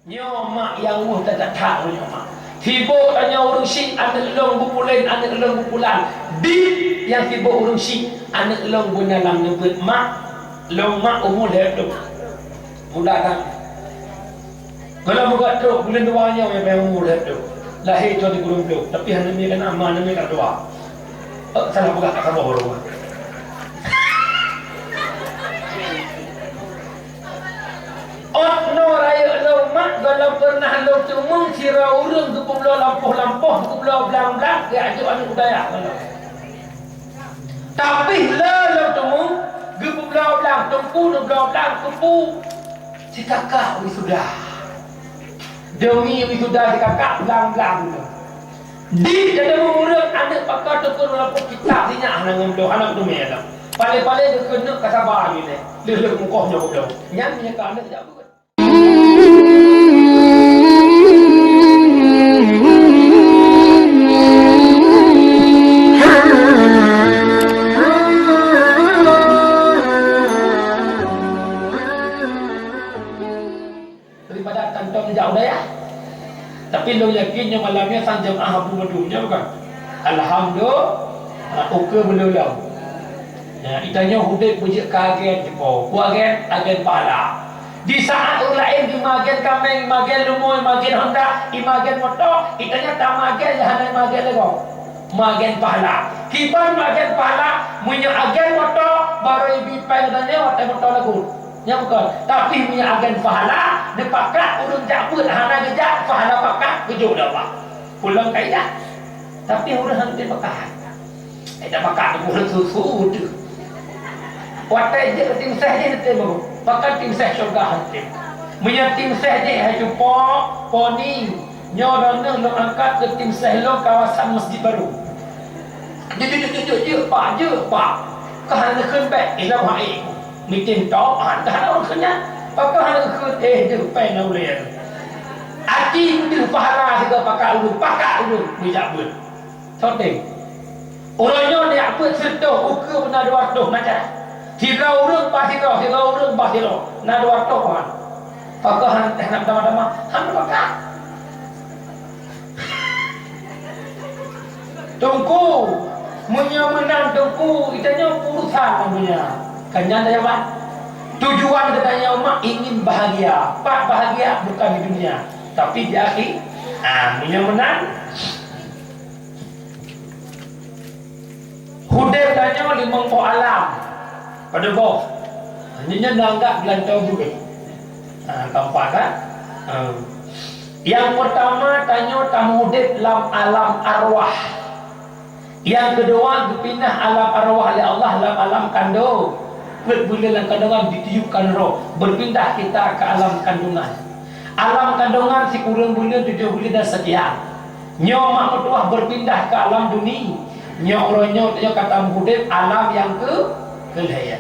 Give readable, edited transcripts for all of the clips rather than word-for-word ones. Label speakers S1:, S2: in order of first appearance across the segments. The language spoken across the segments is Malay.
S1: Nyomak yang tak tahu nyomak. Tiba tanya urung syik, anak long bupulen, anak long bupulan. Di yang tiba urung syik, anak long bunalang nyebut mak, long mak umur dah muda kan. Kalau buka tu, bulan duanya yang umur dah lahir jadi belum, tapi hanya ni kan aman, ni kan dua. Salah buka tak sama orang. No raya lo mak kalau pernah lo cuma kira urang ke pulau lampoh-lampoh ke pulau belang-belang dia ajuk anak budaya tapi lo cuma ke pulau belang tungku ke pulau belang kupu si kakak wisuda demi wisuda si kakak belang-belang di dalam urang anak pakar tukun lampoh kita sinya anak tu mela paling-paling dia kena kasabar ni dia mukohnya ke pulau nyanyi ke anak tak daripada kantong jauh daya. Tapi lo yakinnya malamnya sang jemaah Abu Madunya bukan? Alhamdulillah, oke belum. Ya, itanya Hudayb bujik kaget depo. Kuagen agen pahala. Di saat orang lain di magen kameng, magen lumui, magen honda, di magen motor, itanya tak magen hanya magen lego. Magen pahala. Kiban magen pahala, punya agen motor baru ibi peng dan lewat motor lagu. Ya bukan. Tapi punya agen pahala, dipakai urun jabut hana gejak pahala pakai kejuk dah pak. Pulang kaidah. Tapi urun hantu pakai. Tidak pakai urun susu tu. Watai je tim saya je temu. Pakai tim saya syurga hantu. Punya tim saya je haju poni. Nyorana lo angkat ke tim saya lo kawasan Masjid Baru. Je pak. Kahana keun baik ilah baik. Meeting top kahana orang kenya. Pakai hana keun je pen ulian. Aki tu pahala juga pakai ulun bijak bun. Soting. Orangnya dia apa serta uke benar dua tu macam. Tiga urang pasiro, na dua tu kan. Pakai nak dama-dama, han pakai. Tungku, munya menang tungku, itanya urusan namanya. Kanyan dah jawab. Tujuan katanya umat ingin bahagia. Pak bahagia bukan di dunia, tapi di akhir. Munya menang. Hudayb tanya limang po alam. Pada bawah hanya nanggap gelantau duit tampak kan yang pertama tanya tamudid lam alam arwah yang kedua dipindah alam arwah oleh Allah dalam alam kandung bila dalam kandungan ditiupkan roh berpindah kita ke alam kandungan si kurang bulan 7 bulan dan sekian nyomak metuah berpindah ke alam dunia nyok kata Hudayb alam yang kelihaya.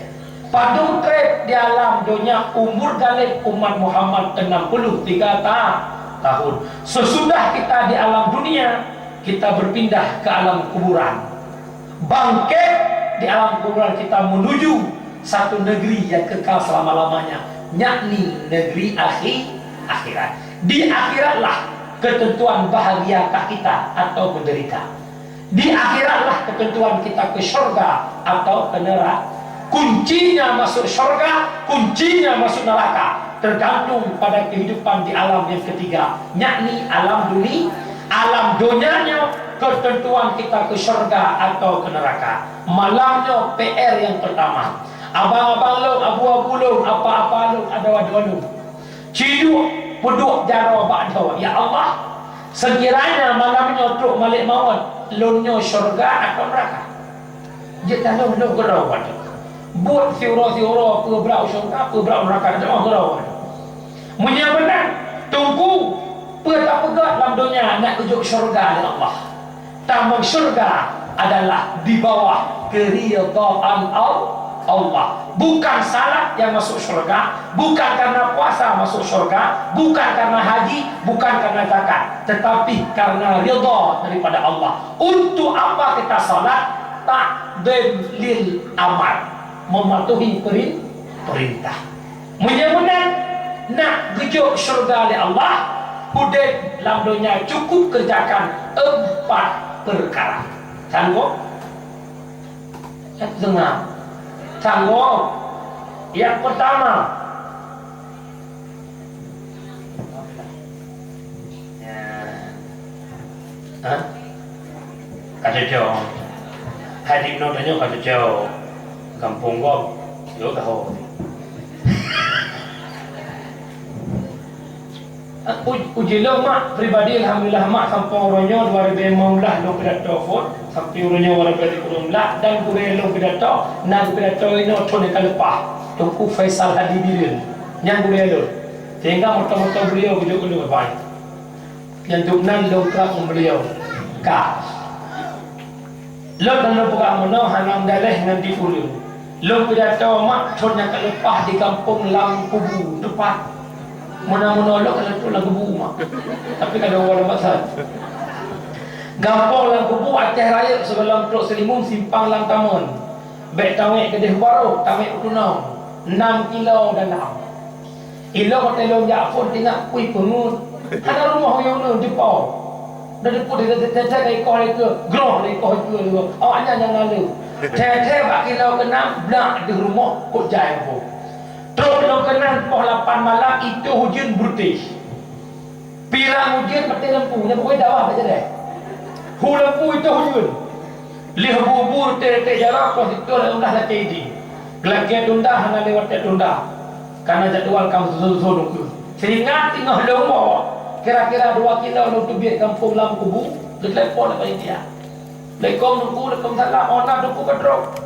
S1: Padu trek di alam dunia umur galib umat Muhammad 63 tahun. Sesudah kita di alam dunia, kita berpindah ke alam kuburan. Bangkit di alam kuburan kita menuju satu negeri yang kekal selama-lamanya, yakni negeri akhirat. Di akhiratlah ketentuan bahagiakah kita atau menderita. Di akhiratlah ketentuan kita ke syurga atau ke neraka. Kuncinya masuk syurga, kuncinya masuk neraka tergantung pada kehidupan di alam yang ketiga, yakni alam dunia. Alam dunianya ketentuan kita ke syurga atau ke neraka. Malamnya PR yang pertama. Abang-abang lo, abu-abu lo, apa-apa lo, ada-ada lo. Ciduk peduk jaro ba'da. Ya Allah, sekiranya malamnya truk malik maut, lonyo syurga atau neraka. Dia tahu lo gerau pada. Buat siura-siura apa berau syurga, apa berau neraka, semua gerau pada. Munya benar, tunggu tak pegat dalam dunia nak ujuk syurga dengan Allah. Tamu syurga adalah di bawah keridhaan Allah. Bukan salat yang masuk syurga, bukan karena puasa masuk syurga, bukan karena haji, bukan karena zakat, tetapi karena ridha daripada Allah. Untuk apa kita salat? Ta'dil lil amal, mematuhi perintah. Munya benar, nak gejuk syurga oleh Allah, Hudayb dalam dunia cukup kerjakan 4 perkara. Sanggup? Dengar. Sanggup. Yang pertama, kata jauh hadir no tanya kata jauh kampung gua jauh tahu uji lo mak pribadi alhamdulillah mak kampung orangnya 2015 lo pidato fort sampai orangnya orang berarti kurang lah dan kure lo pidato nang pidato ini otone kalepah Tunku Faisal Hadirin yang kure lo sehingga motor-motor beliau video-video baik yang duknan lo kerap beliau ka lo dan lo buka mono hanam daleh nanti ulu lo pidato mak connya kalepah di kampung Langkubu depan mana-mana lo kalau tu lagu buku mak tapi kalau orang pasal gampang lagu buku Aceh Raya sebelum Truk Selimum simpang lang tamun baik tawek kedih baru tawek utunau 6 kilo dan dah ilo hotel lo Jafon tinggal kui pengut ada rumah yang lo jepau dah jeput dia tetap dari kau ke groh dari kau ke awaknya jangan lalu tetap bak kilo kena blak di rumah kok jaya pun terus lo kenal poh 8 malam itu hujan brutih. Pirang hujan mati lampu, nya pokoknya dah apa deh. Hu lampu itu hujan. Lih bubur tek jarak kau itu udah lah jadi. Gelagnya tunda hana lewat tunda. Karena jadwal kamu susu nunggu. Seringat tengah lomo. Kira-kira 2 kilo lo tu biar kampung lam kubu, telepon apa dia. Lekom nunggu lekom salah ona nunggu kedrok.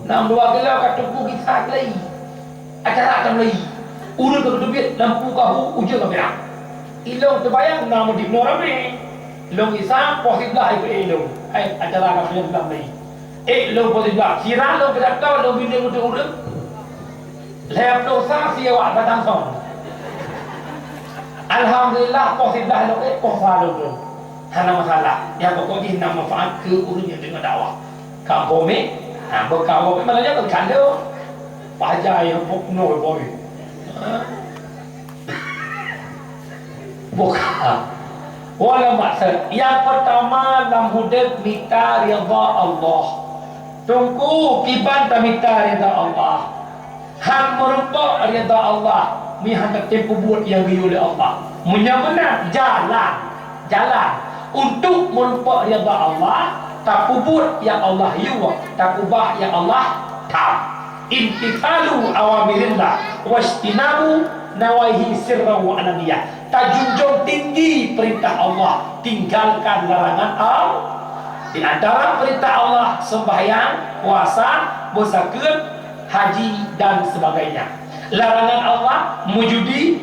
S1: 2 kilo kat tubuh kita lagi. Acara akan lagi urut ke duit lampu kau ujung ke merah ilong terbayang nama di Nora ni ilong isam positif itu ilong acara akan lagi ilong positif kira lo berdak tahu lo bina untuk urut lep dosa siapa datang song alhamdulillah positif lo kosa lo hana masalah yang pokoknya nama manfaat ke urutnya dengan dakwah kampung ni berkawal malahnya berkandung Pajar yang pokno boy. Bukan. Wala maksud. Yang pertama dalam Hudayb minta ridha Allah. Tunggu kiban tak minta ridha Allah. Hang merupak ridha Allah. Mi hendak tempu buat yang diu oleh Allah. Menyamana jalan untuk merupak ridha Allah. Tak buat yang Allah yu, tak ubah yang Allah tak. Imtithalu awamirillah wastinabu nawahi sirra wa ananiyah. Tajunjung tinggi perintah Allah, tinggalkan larangan Allah. Di antara perintah Allah sembahyang, puasa, berzakat, haji dan sebagainya. Larangan Allah mujudi,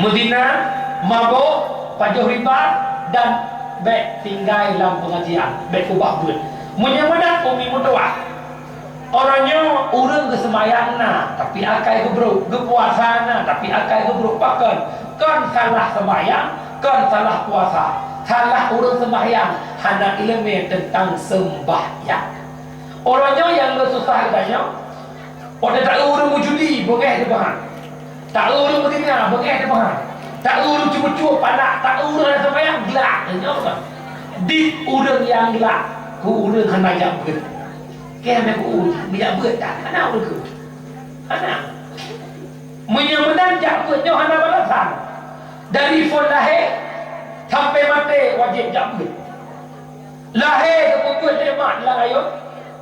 S1: mudina, mabuk, pajuh riba dan baik tinggal dalam pengajian, baik ubah buat. Menyamadan umi mutuah. Orangnya urang ke sembahyang na tapi akai gebruk ke puasa na tapi akai gebruk pakan kan salah sembahyang kan salah puasa salah urang sembahyang hana ilmu tentang sembahyang orangnya yang le susah katanya orang tak urang mujudi bengeh de bahan tak urang mudina bengeh de bahan tak urang cuba-cuba panak tak urang sembahyang gelak apa di urang yang gelak ku urang hana jam begitu kaya aku biar buat tak anak urut anak menyamadan jak buatnya anak balasan dari fon lahir sampai mati wajib jak buat lahir kebutuhan nikmat lah ayat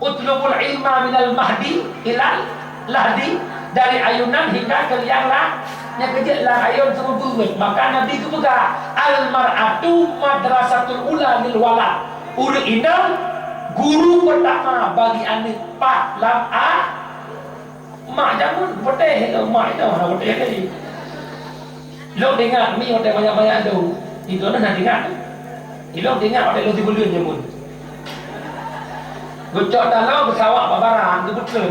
S1: utlubul ilma minal mahdi ilal lahdi dari ayunan hingga ke liang lah yang kejut lah ayat semua buat maka Nabi itu juga al mar'atu madrasatul ula lil walad urut indah guru pertama bagi anak pak lam a mak jangan peteh lo mak itu mana peteh tadi lo dengar mi hotel banyak-banyak tu itu nak dengar lo dengar hotel lo dibulun je pun gocok dalam pesawat babaran tu betul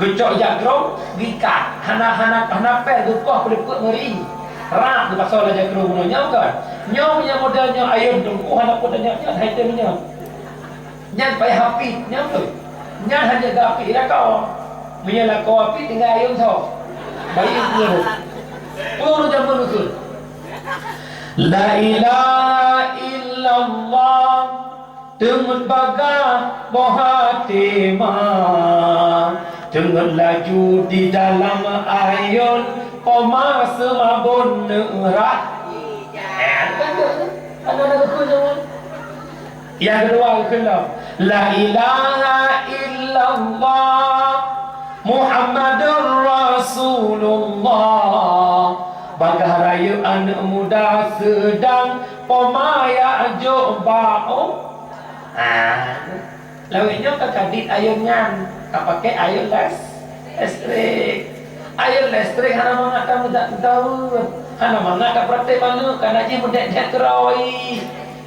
S1: gocok jagro dikat hana per gupah peliput ngeri rak tu pasal jagro punya kan nyom yang modelnya ayun tu hana modelnya itemnya nyan pai hapi nyan tu nyan hanya gapi dah kau menyalah kau api tinggal ayun so bayi dia Puluh jam nuzul. La ilaha illallah dengan baga bohatima dengan laju di dalam ayun poma semabun nerat. Yang kedua kelam la ilaha illallah Muhammadur Rasulullah bagah raya anak muda sedang pemaya jobao. Lawinyo kakadit ayunnya tak pakai ayun listrik. Ayun listrik hana mengata muda tahu. Hana mengata praktek mana kan aja muda dia teroi.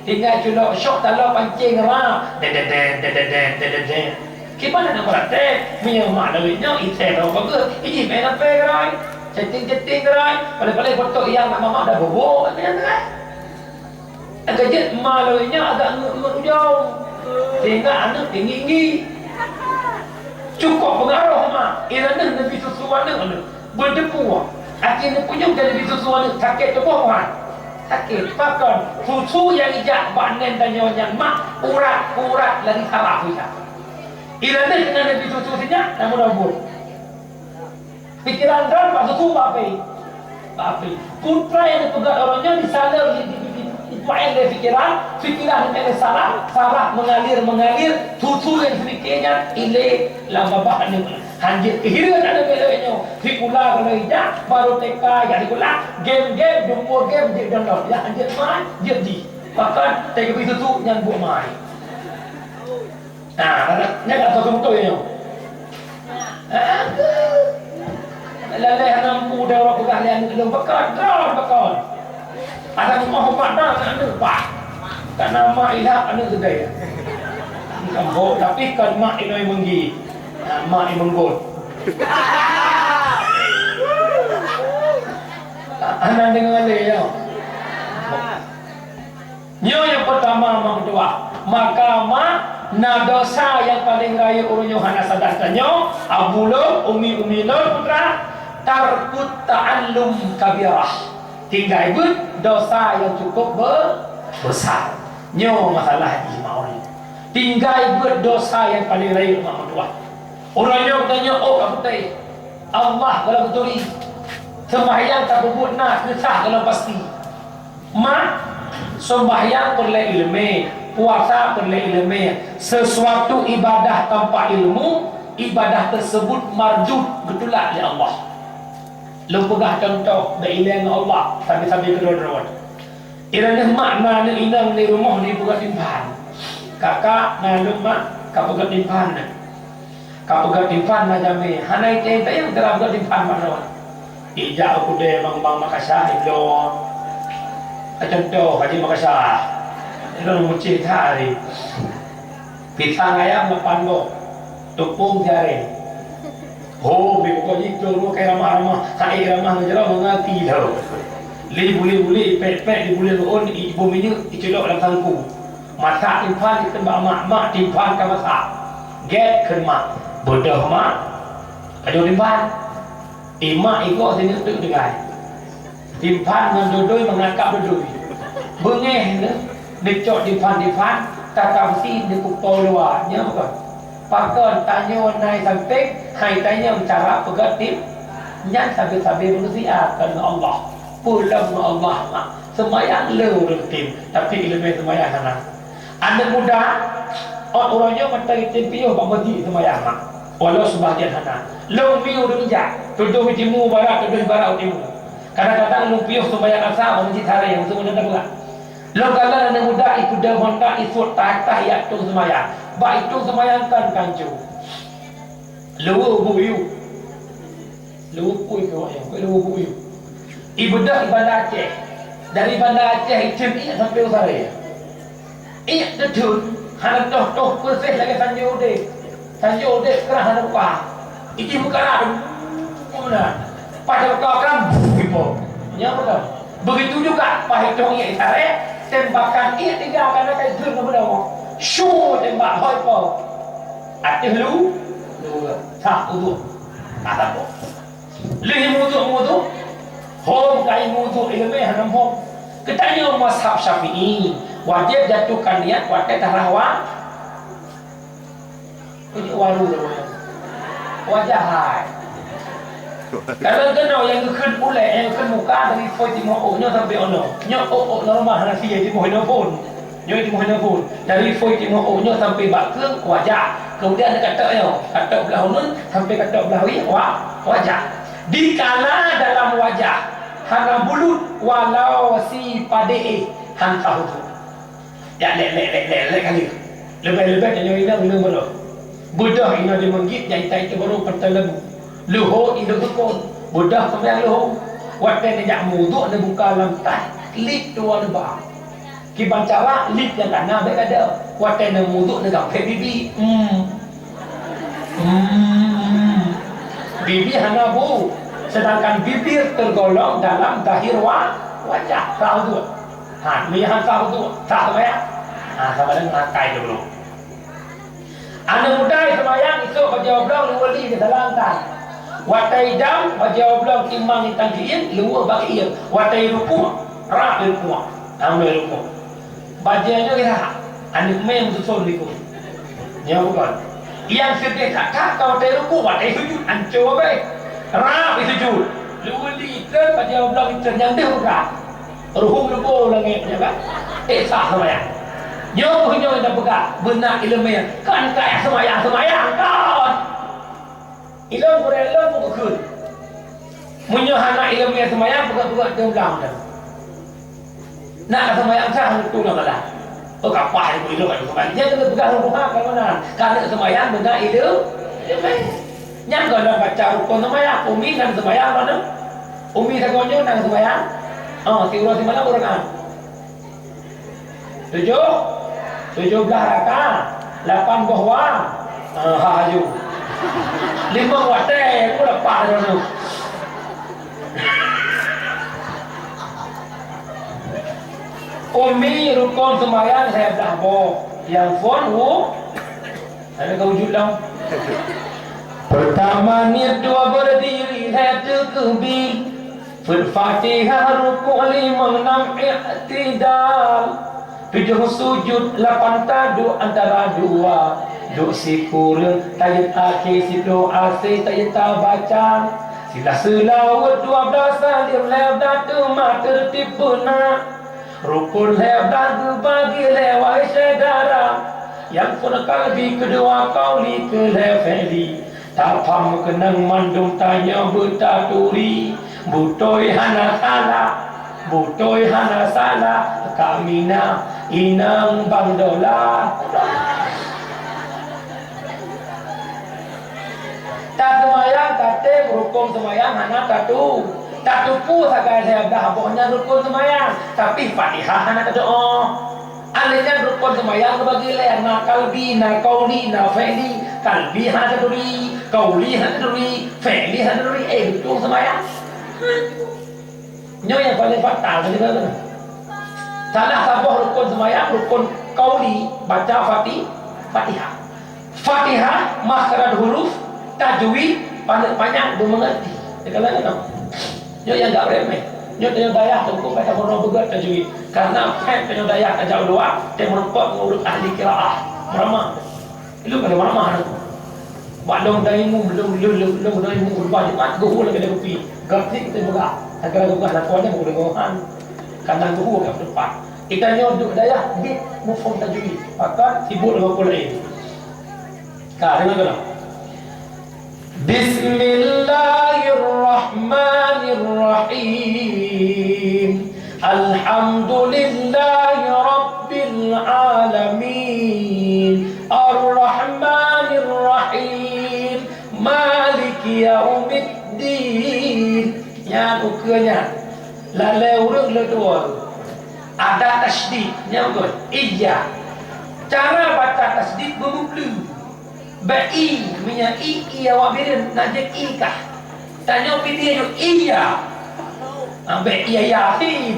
S1: Tinggal culok syok talau pancing ra. Dededen. Gimana nak praktek? Punya mak lawinyo ite tahu bagus. Ini main apa gerai? Chatting gerai. Paling-paling foto yang mak mama dah bobo katanya gerai. Agak malunya agak ngejauh sehingga anak tinggi cukup pengaruh mak irana Nabi susuan berdepu akhirnya punya jadi Nabi susuan sakit tubuh kan sakit pakan susu yang ijak banen dan nyonya mak urat lagi salah bisa irana dengan Nabi susunya namun pikiran kan pak susu apa putra yang pegat orangnya disalar Main dari fikiran yang salah mengalir tutu yang sedikitnya ile lama bahan hanjir kehidupan ada bedanya fikula kalau ijak baru TK jadi kula game dumbo game dia download ya hanjir main dia di bahkan TK itu yang buat main ni tak tahu betul ya lalai nampu dah orang pegalian belum bekal ada rumah pada ada pak tak nama ilah ada kedai kampung tapi kan mak ini menggi mak ini menggot anak dengan dia ya nyo yang pertama mak kedua maka mak na dosa yang paling raya urunyo hana sadar tanyo abulun umi lun putra tarkut ta'allum kabirah tinggal ikut dosa yang cukup besar. Nyo masalah haji maori. Tinggal ikut dosa yang paling raya mak tua. Orangnya tanya kamu tahu Allah kalau betuli sembahyang tak berbuat nak kesah kalau pasti. Mak sembahyang perlu ilmu, puasa perlu ilmu. Sesuatu ibadah tanpa ilmu, ibadah tersebut marjud getulak oleh Allah. Lu pegah contoh dah ilang Allah sambil kedua-dua. Irana makna ni inang ni rumah ni pegah timpan. Kakak na mak ka pegah timpan. Ka pegah timpan na jame. Hanai teh yang terang pegah timpan mana. Ijak aku deh bang Makassar itu. Contoh Haji Makassar. Itu mucih hari. Pisang ayam lepan go. Tupung jari. Oh, kau itu lu kayak ramah-ramah, kayak ramah menjelang mengerti tau. Boleh, pet boleh on ibu minyak dicelok dalam tangku. Masak timpan ditembak mak timpan kan masak. Get ke mak, bodoh mak. Aduh timpan. Mak ikut sini tu dengar. Timpan mendodoi mengangkat dodoi. Bengeh dicok timpan tak si di kupau luarnya bukan. Pakon tanya naik sampai hai tanya bicara pegatim nyan sampai manusia kan Allah pulang Allah mak semayang leu tim tapi ilmu semayang sana anda muda orangnya mata itim piuh bang bagi semayang mak walau sebahagian sana leu miu dunja tuduh timu barat tuduh barat timu kadang-kadang lu piuh semayang asal masjid hari yang semua dah buat lo kalau anda muda itu dah honda isut tahiyat tu semayang baik itu semayangkan kancu lewu buyu lewu buyu ibadah Aceh dari Bandar Aceh icim iya sampai usara iya dedun hana toh kurses lagi sanjo dek kerah hana buka icim buka lah mana pada buka kan gitu ya betul begitu juga pahitong iya isare tembakan iya tinggal karena kayak itu kemudian Shoo tembak hoi po. Atih lu tak uduh. Tak apa. Lih mudu. Hom kain wudu ilmu hanam hom. Ketanya mazhab Syafi'i, wajib jatuhkan niat waktu tarawih. Ini waru dah. Wajah hai. Kalau kena yang kena ulek, yang kena muka dari foi timur nya sampai ono. Nya normal hana sia timur handphone. Nya timur handphone. Dari foi timur nya sampai bakeng wajah. Kemudian ada kata belah nun sampai kata belah wajah. Dikala dalam wajah hana bulut walau si pade han tahu tu. Ya lek kali. Lebih-lebih jangan hilang belum. Buddha ina di menggit yang itu baru pertelamu. Luho ina tukun. Buddha sampai luho. Waktu dia muduk dia buka lantai. Lip tu ada bah. Kiban cara lip yang kanan baik ada. Waktu dia muduk dia gampai bibi. Bibi hana bu. Sedangkan bibir tergolong dalam dahir wajah. Tahu tu. Lihat tahu tu. Tak apa ya? Sama dengan kai dulu. Anak muda semayang esok bajau belang lu wali ke dalam tan. Watai jam bajau belang imam ni tangkiin lu bagi ia. Watai ruku rak ruku. Ambil ruku. Bajanya kita anak main susun liku. Ya bukan. Yang sedih tak kau watai ruku watai sujud ancur baik. Rak sujud. Lu wali ke bajau belang ternyang dia rak. Ruhu ruku langitnya kan. Sah semayang. Nyoh dah pegang benak ilmu kan kayak semayang kau ilmu berelom bukan munyo anak ilmu semayang pegang dia belang dah nak semayang sah tu lah malah kapal itu ilmu kan dia kena pegang rumah kan mana kan semayang benak ilmu nyang kalau baca rukun semayang umi kan semayang mana umi sagonyo nang semayang si urang si mana orang tujuh belah rakaat, 8 bahwa, haju, 5 watai, aku lepas dulu. Umi rukun semayang saya belah boh, yang phone ada kau wujud dah. Pertama niat dua berdiri saya terkebir, Fatihah rukun 5 6 i'tidal. 7 sujud 8 tadu antara dua duk sikur tayat akhir si doa si tayat baca sila selawat 12 salim lewat mak tertib benar rukun lewat bagi lewat saudara yang pun kalbi kedua kauli ke lefeli tapam kenang mandung tanya bertaturi butoi hana salah kamina inang bandola tak semayang kate rukun semayang hana tatu pu sagai saya dah pokoknya rukun semayang tapi Fatihah hana doa alihnya rukun semayang bagi le na kalbi na qauli na fi'li kalbi hana duri qauli hana duri fi'li hana duri betul semayang nyo yang paling fatal tadi mana? Salah sebuah rukun semayang, rukun qauli baca Fatihah. Fatihah makhraj huruf, tajwid panjang bermengerti. Sekalian kan? Nyo yang enggak remeh. Nyo tanya daya tengku baca Quran begat tajwid. Karena tanya daya tajau doa, dia merupakan murid ahli qiraah. Ramah. Itu kan ramah. Badong daimu belum daimu berbajikan gohu lagi ada kopi. Gapti kita buka. Agar buka lakuannya boleh gohan. Kandang gohu kat depan. Kita nyoduk daya di mufhum tajwid. Maka sibuk dengan Quran. Dengar kena. Bismillahirrahmanirrahim. Alhamdulillahi rabbil alamin. Ar-Rahmanir-Rahim. Maliki yaumiddin. Yang ukanya lalai urang ledua ada tasdid betul iya cara baca tasdid bermula ba'i punya iya wabirin najak ikah tanya pilih yo iya ambil iya yasin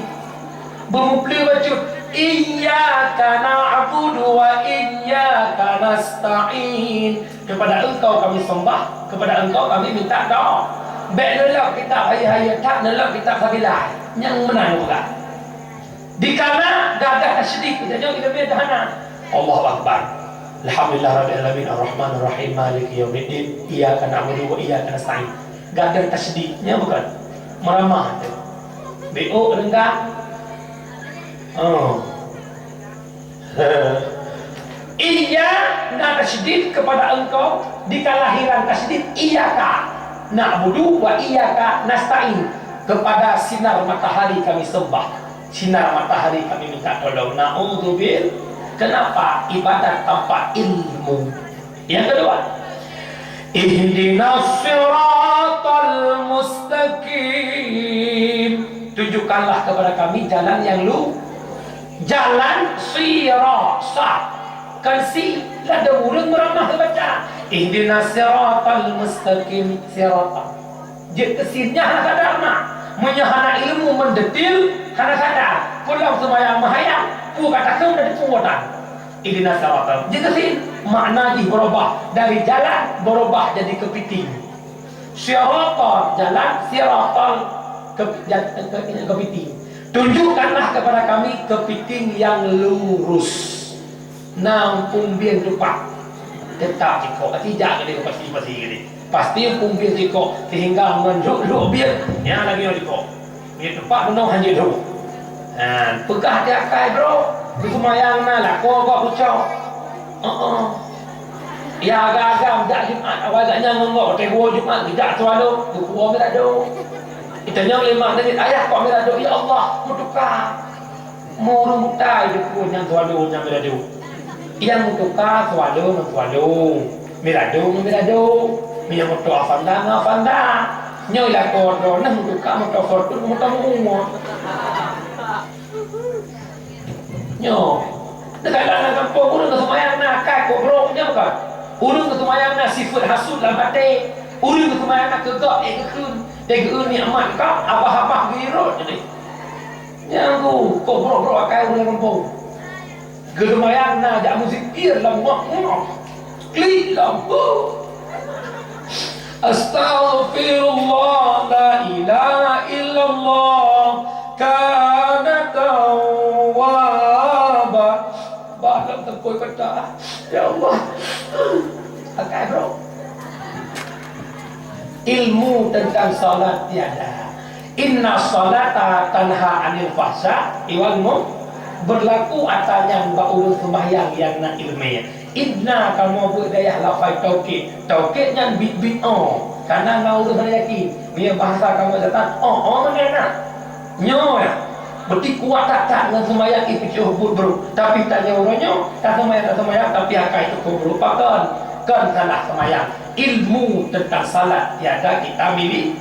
S1: bermula baca iyyaka na'budu wa iyyaka nasta'in kepada engkau kami sembah kepada engkau kami minta doa Baik nolak kitab hayat tak nolak kitab fadilah. Yang menang juga. Di kana gadah tasydid kita jauh kita biar dahana. Allahu akbar. Alhamdulillah rabbil alamin arrahmanir rahim maliki yaumiddin iyyaka na'budu wa iyyaka nasta'in. Gadah tasydidnya bukan meramah tu. BO rendah. Oh. Iya na tasydid kepada engkau di kelahiran tasydid iyyaka na'budu wa iyyaka nasta'in, kepada sinar matahari kami sembah, sinar matahari kami minta tolong. Na'udzubil, kenapa ibadat tanpa ilmu? Yang kedua, ihdinas siratal mustaqim, tunjukkanlah kepada kami jalan yang jalan sirasa. Kan si ada urang meramah baca ihdinas siratal mustaqim sirata. Dia kesinnya hana sadar nak menyahana ilmu mendetil hana sadar pulang sembahyang mahayam ku katakan dari pengotan ihdinas siratal. Dia kesin makna di berubah dari jalan berubah jadi kepiting. Sirata jalan, siratal kepiting. Tunjukkanlah kepada kami kepiting yang lurus. Nang pumbien lupa tetap cikok tidak ke dia pasti ke dia pasti pumbien cikok sehingga menruk biar yang lagi nak cikok dia tempat menong hanya dulu pegah dia kai bro di semayang na lah kau ucap ya agak-agak tak Jumat awalnya ngengok tegur Jumat tidak selalu dukua merado itanya lima menit ayah kau merado ya Allah mutukah murung mutai dukun yang selalu yang merado yang mutuka swallow mirado yang mutu afanda nyoy la kodo na mutuka mutu fortun mutu mumo nyo dekat kampung urang ke semayang na kai ko bro nya bukan urang ke semayang na sifat hasud dalam hati urang ke semayang na kegak ke keun ni amat kau abah-abah girot jadi yang ku ko bro kai urang kampung Gemayang na jak muzikir lamah klik lampu astaghfirullah la ilaha illallah kana tawwaba balam tempoi kata ya Allah akai bro ilmu tentang salat tiada. Inna salata tanha anil fahsya wal munkar, berlaku atasnya baulul sembahyang yang nak ilmiah. Idna kamu buat daya lafai tauhid yang bit karena ngau dah yakin dia bahasa kamu datang mana nak nyo ya berarti kuat tak dengan sembahyang itu cukup bro tapi tak nyoronyo tak sembahyang tapi akai itu merupakan kan salah sembahyang. Ilmu tentang salat tiada kita milih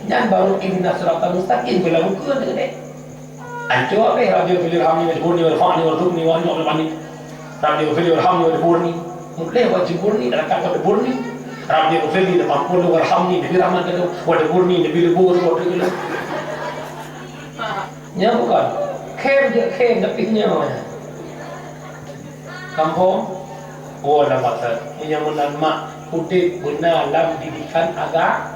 S1: yang baru inna siratal mustaqim bila buku dengan anjo apa radio fil hamni wal burni wal fa'ni wal rukni wal nu'al bani radio fil hamni wal burni mungkin wajib burni dalam kata burni radio fil di mampun wal hamni di rahman kata wal burni di bil bur wal gitu nya bukan kem tapi nya kampung dah masa punya menama kutip benar dalam didikan agak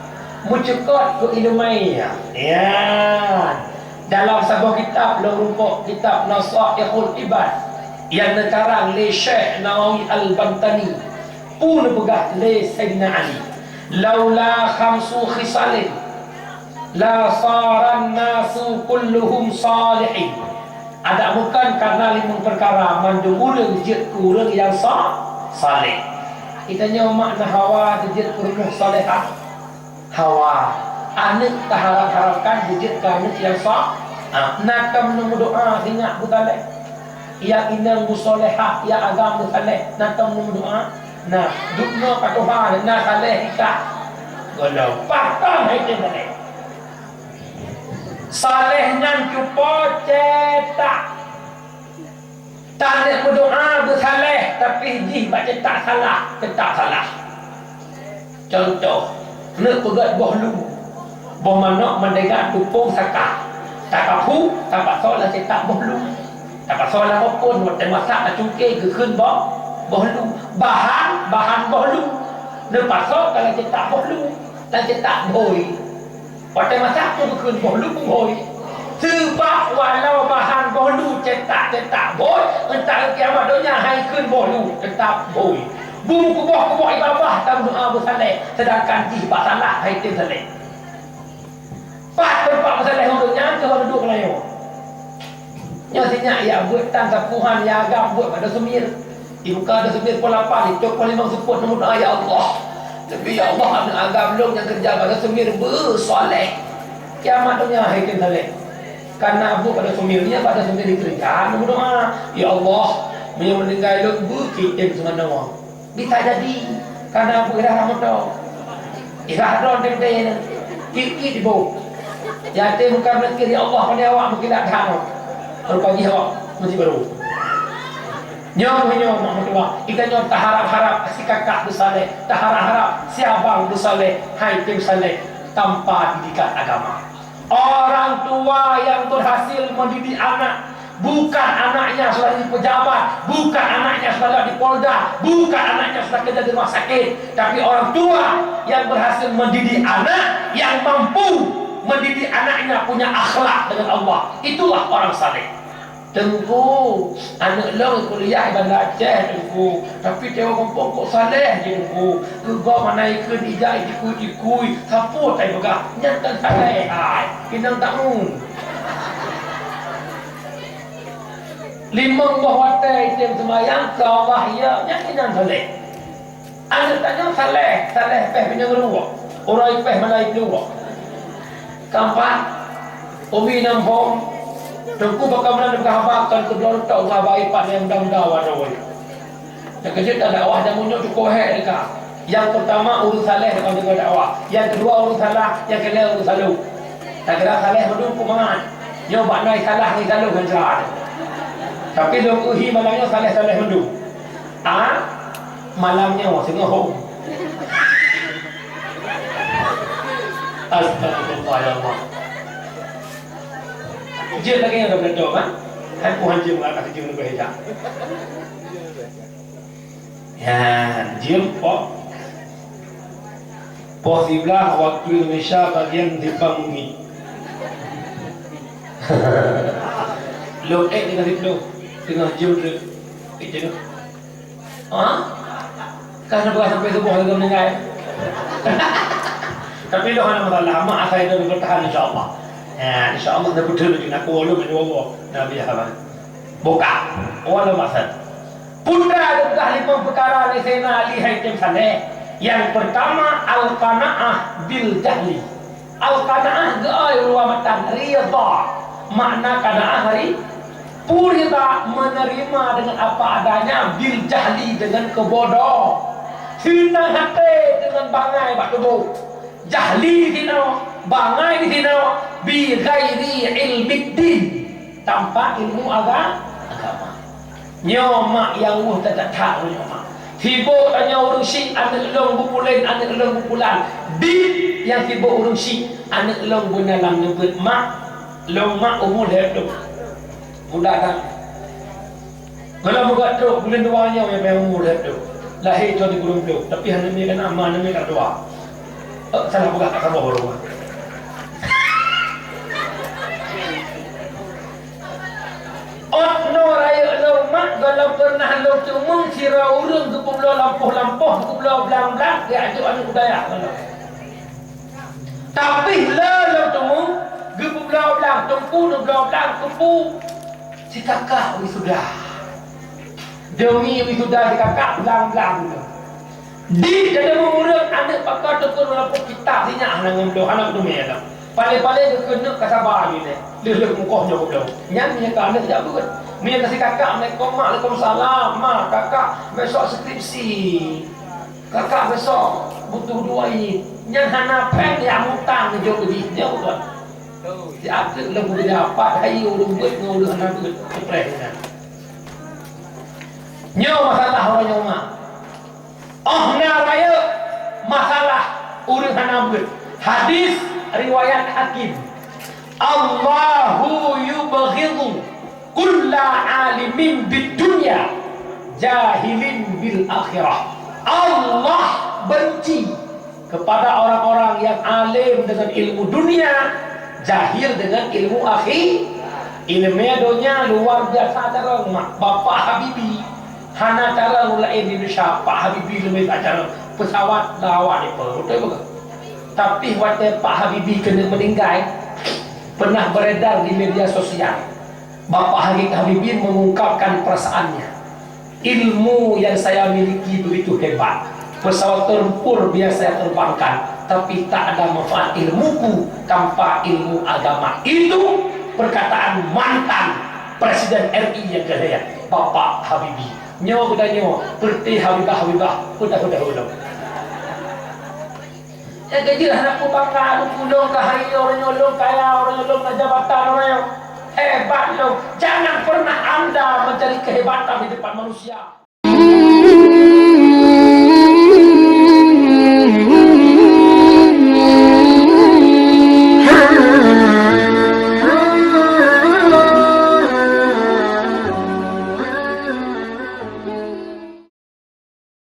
S1: mencekot ke ilmiah ya. Dalam sebuah kitab rumpuk kitab Nasaihul Ibad yang dikarang oleh Syekh Nawawi Al-Bantani pun pegah oleh Sayyidina Ali, laula khamsu khisalin la saran nasu kulluhum salihin. Ada bukan karena 5 perkara mandung urang jid kurang yang saleh. Itanya makna hawa jid kurang salehah. Hawa anak harap-harapkan wujud anak yang sah. Nakam nemu doa ingat butaleh. Ya inang busolehah ya agam butaleh. Nakam nemu doa. Nah, dukno katuhan na saleh ikah. Golau patang itu boleh. Salehnya cupo cetak. Tak berdoa bersaleh tapi ji baca tak salah. Contoh, nak pegat buah lu. Bermakna mendengar tupung sakah. Tak kapu, tak pasal lah cetak bohlu. Tak pasal lah pun buat masak tak cungkir ke kun bohlu. Bahan bohlu. Nak pasal kalau cetak bohlu, tak cetak boy. pada masa aku berkun boh lu pun boy sebab walau bahan boh lu cetak boy entah kiamat dunia hai kun boh lu tetap boy bumi kubah ibadah tahu doa bersaleh sedangkan jihbah salah hai tim saleh pat tempat bersaleh untuknya ke orang duduk Melayu nyasinya ya buat tan sapuhan ya agam buat pada semir ibu ka ada semir pun lapar itu pun limang support namun ya Allah tapi ya Allah ada agam long yang kerja pada semir bersoleh kiamat dunia hai tim saleh karena abu pada semirnya pada semir dikerja namun doa ya Allah yang meninggal lu bukit tim semana wang bisa jadi karena abu irah ramoto irah don tem kiki di bawah yatim bukan rezeki Allah pada awak mungkin tak tahu pagi awak masih baru nyom mak mertua kita nyom tak harap si kakak bersaleh tak harap si abang bersaleh hai tim saleh tanpa didikan agama orang tua yang berhasil mendidik anak bukan anaknya sudah di pejabat, bukan anaknya sudah di Polda, bukan anaknya sudah kerja di rumah sakit, tapi orang tua yang berhasil mendidik anak, yang mampu mendidik anaknya punya akhlak dengan Allah, itulah orang saleh. Tengku, anak long kuliah Bandar Aceh tengku, tapi tengok kampung kok saleh je tengku. Kegau mana ikut ijai ikui, siapa tak begah, nyata saleh, kinang takun. Limang buah watai item semayang ke Allah ya nyakinan saleh. Anak tanya saleh peh punya ngeruak. Orang peh mana itu ngeruak. Keempat, ubi nampong. Tengku bakal mana berkahabakan ke belum tahu sahabat ipat yang mudah-mudah warawai. Yang kecil tak dakwah dan munyuk cukup hek dekat. Yang pertama urus saleh dekat dengan dakwah. Yang kedua urus salah, yang ketiga urus salu. Tak kira saleh berdua mangan. Nyoba naik salah ni salu kan cerah. Tapi dong uhi malamnya saleh mendu. Malamnya wah sengoh. Astagfirullah ya Allah. Jin lagi yang berdoa kan? Hai Tuhan jin mengangkat jin berbeza. Ya, jin Posiblah waktu Indonesia bagian dibangungi. Lo dengan itu tengah jauh tu, itu. Karena bukan sampai subuh kita meninggal. Tapi lo hanya masalah mak saya itu bertahan insyaAllah. InsyaAllah dah betul lagi nak walau menjawab Nabi Muhammad. Buka, walau maksud. Putra juga lima perkara ni saya nak lihat macam sana. Yang pertama al-qanaah bil jahli. Al-qanaah gaya ulama riyadha. Makna qanaah hari purida menerima dengan apa adanya bil jahli dengan kebodoh. Senang hati dengan bangai bak tubuh. Jahli di sini, bangai di sini, bi ghairi ilmi din, tanpa ilmu agama. Nyoma yang tak tahu nyoma. Sibuk tanya urus syik, anak long bukulan, anak long bukulan. Din yang sibuk urus syik, anak long bunalang nyebut mak, long mak umur hidup. Mudah kan? Kalau buat tu bulan duanya yang umur hidup. Lahir jadi belum tu, tapi hanya ni kan aman, ni kan doa. Salah buka tak sabar baru. No raya lo mak kalau pernah lo cuma sira urang ke pulau lampuh-lampuh ke pulau belang-belang dia ajuk anak budaya kalau. Tapi lo cuma ke pulau belang tumpu pulau belang tumpu si kakak wisuda. Demi wisuda si kakak belang-belang. Di dalam urang anak pakar tukar lampuh kitab sinya anak ngomong anak tu meh. Paling-paling dia kena kasabar ni. Lelek mukohnya betul. Yang punya anak tak buat. Punya kasih kakak, Waalaikumsalam. Mak, kakak besok skripsi. Kakak besok butuh duit. Yang hana pen yang hutang ni jauh lebih. Dia betul. Dia aktif lah boleh dapat. Hai urung buat ngurus anak tu. Kepres. Nyaw masalah orang nyaw mak. Raya masalah urung hana buat. Hadis riwayat Hakim. Allahu yubghidhu kulla alimin bid dunya jahilin bil akhirah. Allah benci kepada orang-orang yang alim dengan ilmu dunia, jahil dengan ilmu akhi. Ilmunya dunia luar biasa cara Bapak Habibie. Hana cara mulai Indonesia Pak Habibie lebih acara pesawat lawak ni betul bukan? Tapi waktu Pak Habibie kena meninggal, pernah beredar di media sosial. Bapak Habibie mengungkapkan perasaannya. Ilmu yang saya miliki begitu hebat. Pesawat tempur biasa saya terbangkan, tapi tak ada manfaat ilmuku tanpa ilmu agama. Itu perkataan mantan Presiden RI yang kedua, Bapak Habibie. Nyawa kuda nyawa, perti Habibah, kuda. Ya gaji anakku bangga, aku pulung ke hari orang nyolong kaya, orang nyolong ke jabatan orang hebat lo. Jangan pernah anda mencari kehebatan di depan manusia.